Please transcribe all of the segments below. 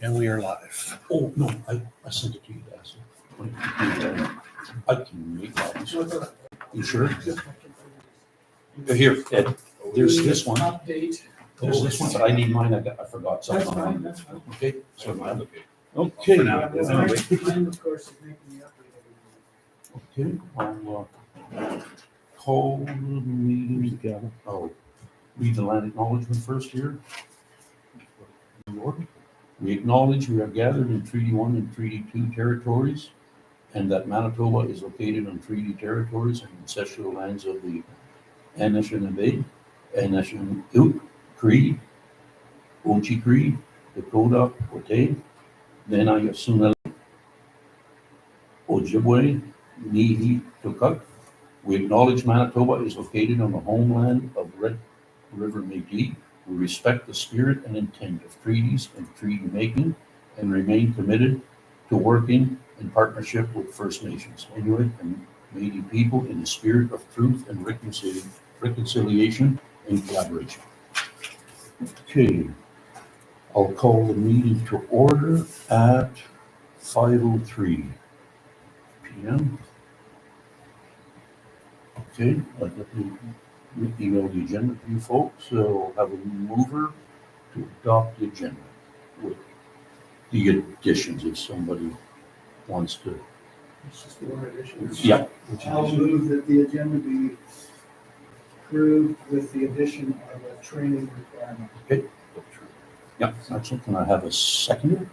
And we are live. Oh, no, I sent it to you guys. I can make copies. You sure? Here, Ed, there's this one. Update. There's this one, but I need mine. I forgot That's something. fine, that's fine. Okay, so Okay. Okay. For now. Yeah, well, mine, of course, is making the update every Okay, I'll call the meeting. Oh, read the land acknowledgement first here. We acknowledge we are gathered in Treaty 1 and Treaty 2 territories, and that Manitoba is located on treaty territories and ancestral lands of the Anishinaabe, Anishinaabe, Cree, Oji-Cree, Dakota, Otay, Nana-Yasunali, Ojibwe, Nihi-Tukuk. We acknowledge Manitoba is located on the homeland of Red River Métis. We respect the spirit and intent of treaties and treaty making and remain committed to working in partnership with First Nations, Inuit, and Métis people in the spirit of truth and reconciliation and collaboration. Okay, I'll call the meeting to order at 5:03 p.m. Okay, I'd like to email the agenda to you folks, so I'll have a mover to adopt the agenda with the additions if somebody wants to. It's just one addition. Yeah. I'll move that the agenda be approved with the addition of a training requirement. Yeah, that's it. Can I have a seconder?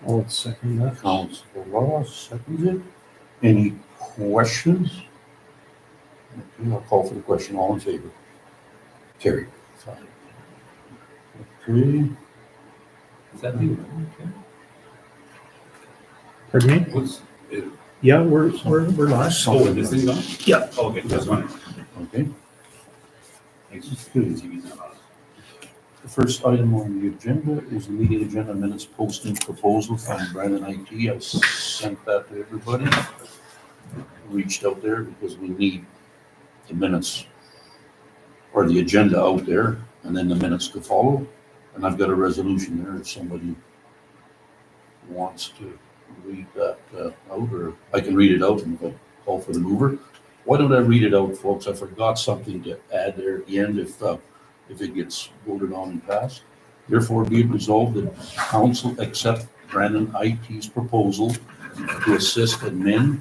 I'll second that. Councilor Ross seconds it. Any questions? Okay, I'll call for the question. All in favor? Carried. Okay. Is that you? Pardon me? What's, Yeah, we're live. oh, this thing's on? Yeah. Oh, okay, that's fine. Okay. Thanks. TV's not on. The first item on the agenda is the meeting agenda minutes posting proposal from Brandon IT. I sent that to everybody. Reached out there because we need the minutes or the agenda out there and then the minutes to follow. And I've got a resolution there if somebody wants to read that out, or I can read it out and if I call for the mover. Why don't I read it out, folks? I forgot something to add there at the end if it gets voted on and passed. Therefore, be it resolved that council accept Brandon IT's proposal to assist admin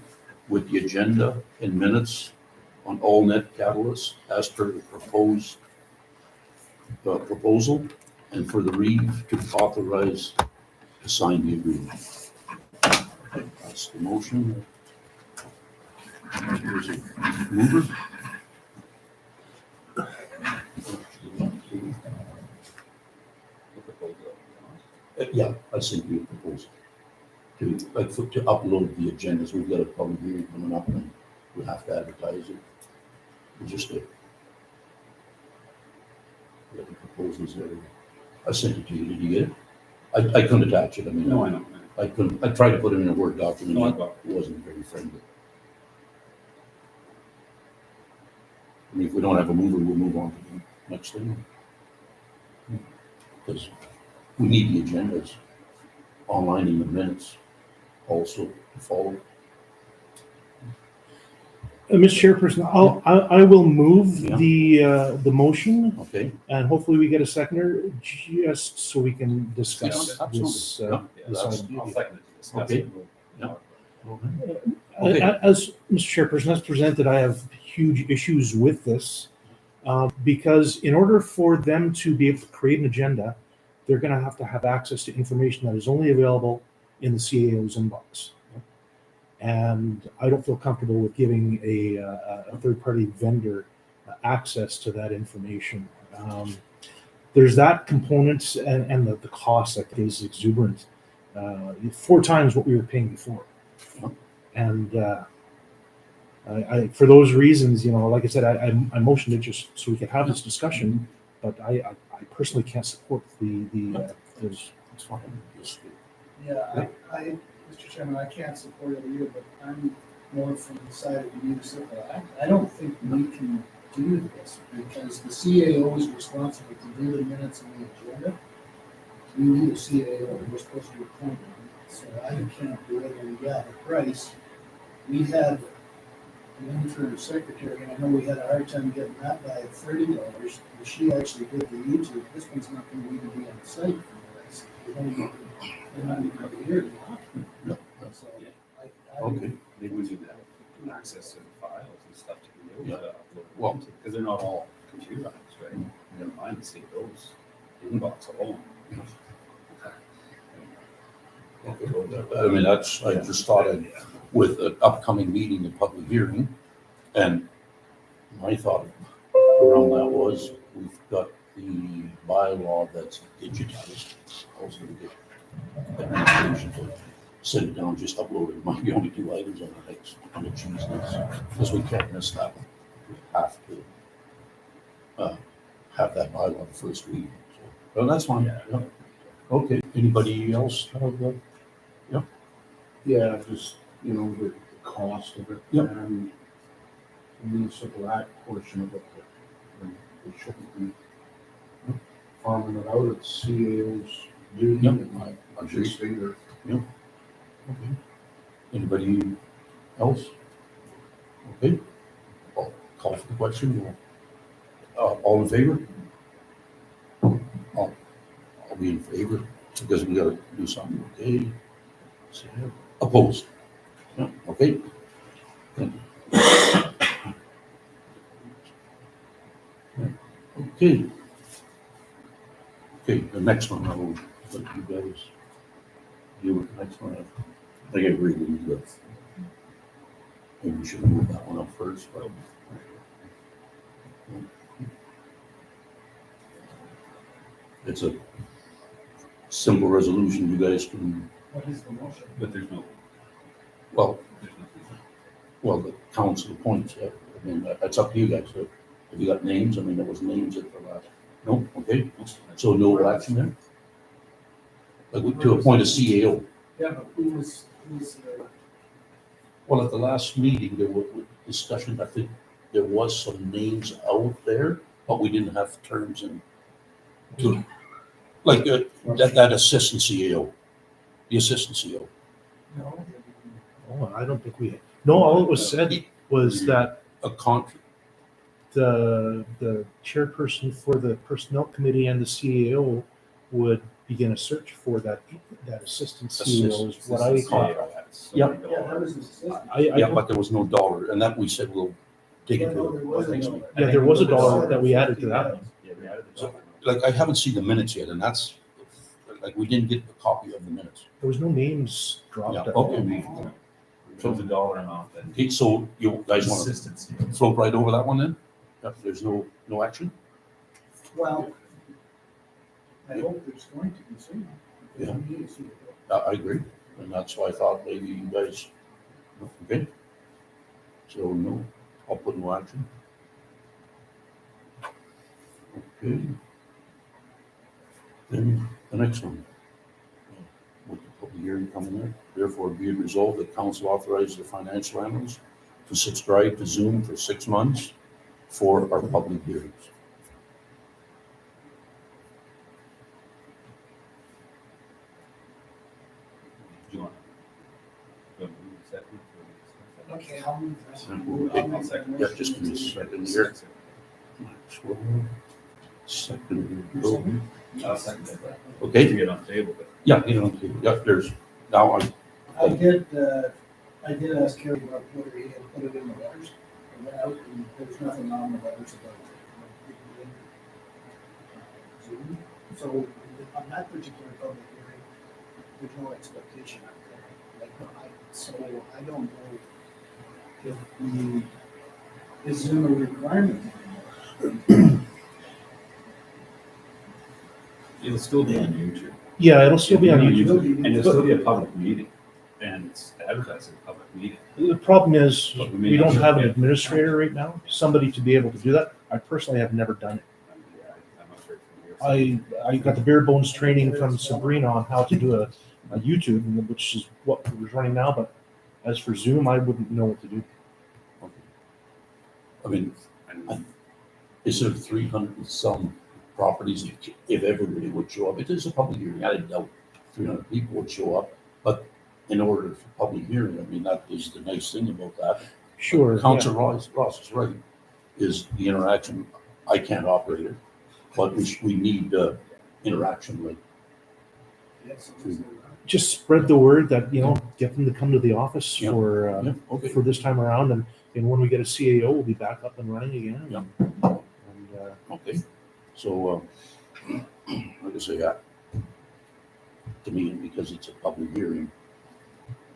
with the agenda and minutes on all net catalysts as per the proposed proposal, and for the Reeve to authorize to sign the agreement. That's the motion. Here's a mover. Yeah, I sent you a proposal to upload the agendas. We've got a public hearing coming up and we have to advertise it. We just did. We got the proposals there. I sent it to you. Did you get it? I couldn't attach it. I mean, No, I know. I couldn't. I tried to put it in a Word document. No, I got It wasn't very friendly. I mean, if we don't have a mover, we'll move on to the next thing. Because we need the agendas online in the minutes also to follow. Mr. Chairperson, I will move Yeah. the motion Okay? and hopefully we get a seconder just so we can discuss Yeah, this. absolutely. Yeah, this that's- item. I'll second it. Discuss Okay. it. Yeah. As Mr. Chairperson has presented, I have huge issues with this because in order for them to be able to create an agenda, they're going to have access to information that is only available in the CAO's inbox. And I don't feel comfortable with giving a third-party vendor access to that information. There's that component and the cost that is exuberant. 4 times what we were paying before. And I for those reasons, like I said, I motioned it just so we could have this discussion, but I personally can't support those. It's fine. Just- Yeah, Mr. Chairman, I can't support it either, but I'm more from the side of the municipal. I don't think we can do this because the CAO is responsible to do the minutes and the agenda. we need a CAO, we're supposed to appoint one, so I can't do it, and we got a price. We had an intern secretary, and I know we had a hard time getting that by $30. She actually did the YouTube. This one's not gonna even be on the site for the rest. They're not even gonna be here. No. So, Okay, Maybe we do that, access to the files and stuff to be able to upload. Well- Because they're not all computerized, right? You don't mind to see those inbox alone. I mean, that's, I just thought I'd with an upcoming meeting and public hearing. And my thought around that was, we've got the bylaw that's digitized, also to get administration to sit it down, just upload it, might be only 2 items on the next, on the cheese list, because we can't miss that one. We have to have that bylaw the first week, so, well, that's fine. Yeah. Okay, anybody else have that? Yeah, just, the cost of it. Yep. And the municipal act portion of it, that we shouldn't be farming it out, it's CAO's duty. Yep. And I'm they just, say they're okay. Anybody else? Okay, I'll call for the question. All in favor? I'll be in favor, because we gotta do something, okay? So, opposed? No, okay? Thank you. Okay. Okay, the next one, I will let you guys deal with the next one. I think I agree with you, but maybe we should move that one up first, but. It's a simple resolution, you guys can, What is the motion? But there's no, well, there's nothing. well, the council appoints, I mean, that's up to you guys, so have you got names? I mean, there was names at the last, no, okay, so no action there? Like, to appoint a CAO. Yeah, but who's, Well, at the last meeting, there was discussion, I think there was some names out there, but we didn't have terms in to, like, that assistant CEO, the assistant CEO. no, Oh, I don't think we, no, all it was said was that A contract, the chairperson for the personnel committee and the CAO would begin a search for that assistant CEO is what I. Yep. yeah, that was his assistant. I yeah, don't, but there was no dollar, and that we said we'll dig Yeah, into no, there it was next a week. yeah, there was a dollar that we added to that. Yeah, we added the So- dollar. Like, I haven't seen the minutes yet, and that's, like, we didn't get a copy of the minutes. There was no names dropped. Yeah, out. okay. We chose a dollar amount and Okay, so you guys want to consistency. float right over that one then? If there's no action? Well, I hope there's going to be soon. Yeah. We need to see it. I agree, and that's why I thought maybe you guys, okay? So, no, I'll put no action. Okay. Then the next one. With the public hearing coming in, therefore be it resolved that council authorizes the financial analyst to subscribe to Zoom for 6 months for our public hearings. Do you want to move second or Okay, I'll move that. Simple. I'll make that Yeah, motion. just give me a second here. Second, go. I'll second it. Okay. To get on the table, but Yeah, yeah, there's, now I did ask Kerry about whether he had put it in the letters, and went out, and there's nothing on the letters about it. Zoom. So on that particular public hearing, there's no expectation out there. So I don't know if is Zoom a requirement anymore. it'll still be on YouTube. Yeah, it'll still be on Yeah, YouTube. And it'll still be a public meeting. And it's advertised as a public meeting. The problem is, But we may we not don't have an get- administrator right now, somebody to be able to do that. I personally have never done it. Yeah, I'm not sure from here. I got the bare bones training from Sabrina on how to do a YouTube, which is what we're running now, but as for Zoom, I wouldn't know what to do. I mean, is there 300 and some properties, if everybody would show up. It is a public hearing. I doubt 300 people would show up, but in order for public hearing, I mean, that is the nice thing about that. Sure. Councilor Ross is right, is the interaction. I can't operate it, but we need interaction, like, Yes, Just spread the word that, get them to come to the office Yeah. for, yeah, okay. for this time around. And when we get a CAO, we'll be back up and running again. Yeah. And, Okay, so, like I say, to me, because it's a public hearing,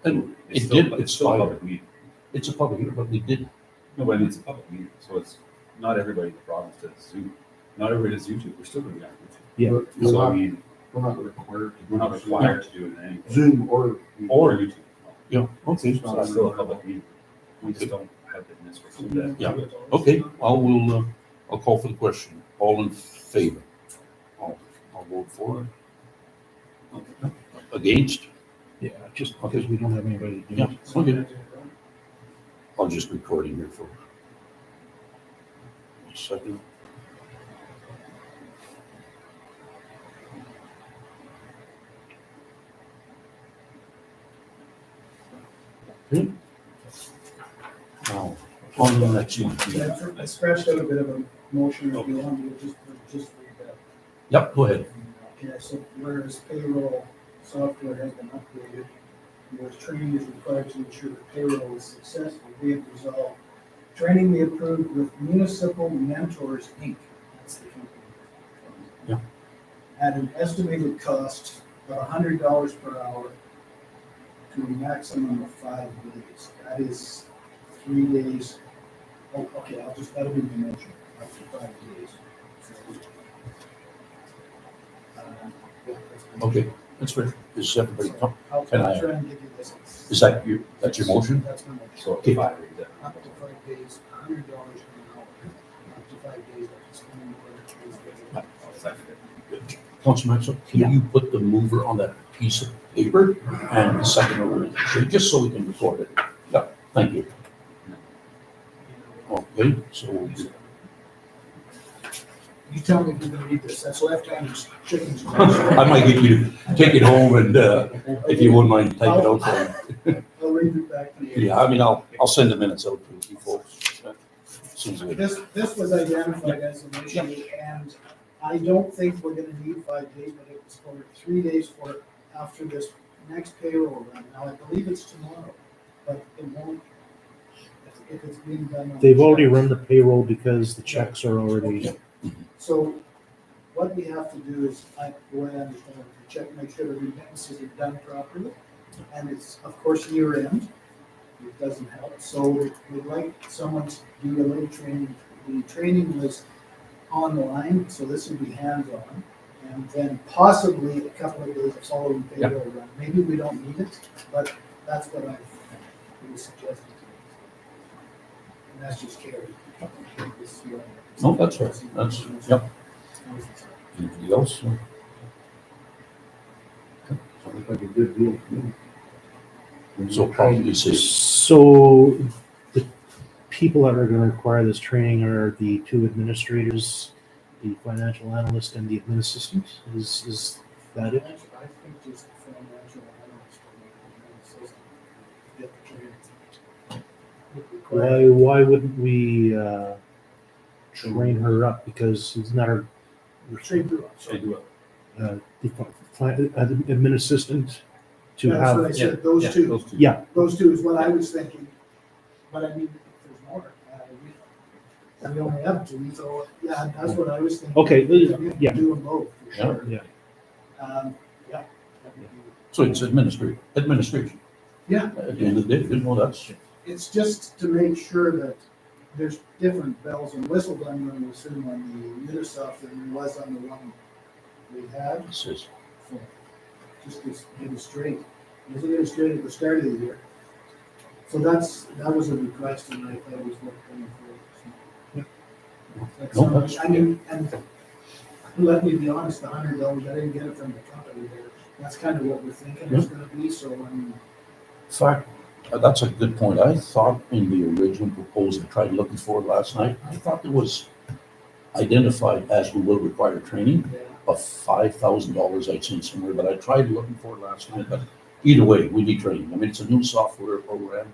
and It's it still- did It's still a expire. public meeting. It's a public hearing, but we did, No, but I mean, it's a public meeting, so it's not everybody in the province does Zoom. Not everybody does YouTube. We're still gonna be on YouTube. Yeah. We're So I not, mean, we're not required to. we're not required to do it in any way. Zoom or. Or YouTube. yeah, okay, It's So not it's still a under- public meeting. We just don't have the administration. yeah, okay, I'll call for the question. All in favor? I'll vote for it. Against? yeah, just because we don't have anybody to do Yeah, it. okay. I'll just recording here for a second. Now, on the next one. I scratched out a bit of a motion if you want me to just read that. Yep, go ahead. Okay, so whereas payroll software has been upgraded, whereas training is required to ensure that payroll is successful, be it resolved. Training be approved with Municipal Mentors, Inc. That's the company. Yeah. At an estimated cost of $100 per hour to a maximum of 5 days. That is 3 days. Oh, okay, that'll be the motion, up to 5 days. So, yeah, that's the motion. Okay, that's right. Is everybody, I'll Can I- try and give you this. is that that's your motion? That's my motion. So up to 5 days. Up to 5 days, $100 an hour, up to 5 days, up to 20 days. I'll second it. Councilor Maxwell, can you put the mover on that piece of paper and the second over, just so we can record it? Yeah, thank you. Okay, so we'll do- You tell me if you're gonna read this, that's left-handed chickens. I might get you to take it home and, if you wouldn't mind, type it out for me. I'll read it back to you. Yeah, I mean, I'll send the minutes out to you folks. Seems good. This was identified as an issue, and I don't think we're gonna need 5 days, but it was for 3 days for after this next payroll run. Now, I believe it's tomorrow, but it won't, if it's being done. on- They've already run the payroll because the checks are already, So what we have to do is, the way I understand it, to check, make sure the remittances are done properly. And it's, of course, year end. It doesn't help. So we'd like someone to do a little training. The training was online, so this would be hands-on. And then possibly a couple of days of following payroll run. Maybe we don't need it, but that's what I was suggesting. And that's just Carrie. No, that's right. That's, yep. Anybody else? Sounds like a good deal to me. So probably say, so the people that are gonna require this training are the 2 administrators, the financial analyst and the admin assistant. Is that it? I think just the financial analyst or the assistant get the training. Why wouldn't we, train her up? Because it's not our, Train through. Should I do it? admin assistant to That's what I have, said, those two. Those two. yeah, Those two is what I was thinking. But I mean, if there's more, we only have 2, so, yeah, that's what I was thinking. Okay, yeah. Do them both, for Yeah. sure. Yeah. Yeah. so it's administration. Yeah. At the end of the day, you know, that's, It's just to make sure that there's different bells and whistles, I'm going to assume, on the Unisoft than there was on the one we had. it says, So, just to get it straight. Wasn't it straight at the start of the year? So that was a request, and I thought it was worth coming for. That's No, something- that's- I mean, and let me be honest, $100, I didn't get it from the company there. That's kind of what we're thinking it's gonna be, so I mean, in fact, that's a good point. I thought in the original proposal, I tried looking for it last night, I thought there was identified as who will require training Yeah. of $5,000 I'd seen somewhere, but I tried looking for it last night, but either way, we need training. I mean, it's a new software program.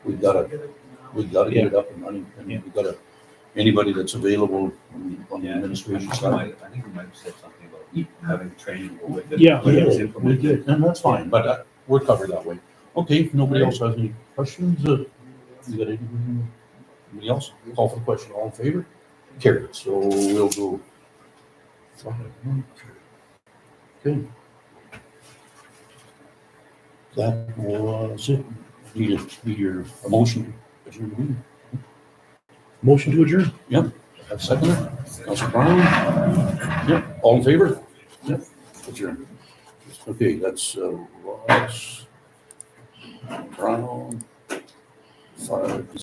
We've got to get it up and running, and Yeah. we've got to, anybody that's available on the Yeah, administration I side. think we might have said something about having training with it. Yeah, when We it's did, implemented. and that's fine, but we're covered that way. Okay, if nobody else has any questions, you got anybody else? Call for the question, all in favor? Carried, so we'll go. Okay. That was it. Need a motion to adjourn the meeting. Motion to adjourn. Have a second? Councilor Brown? Yep, all in favor? Yep, adjourn. Okay, that's Ross, Brown, 5.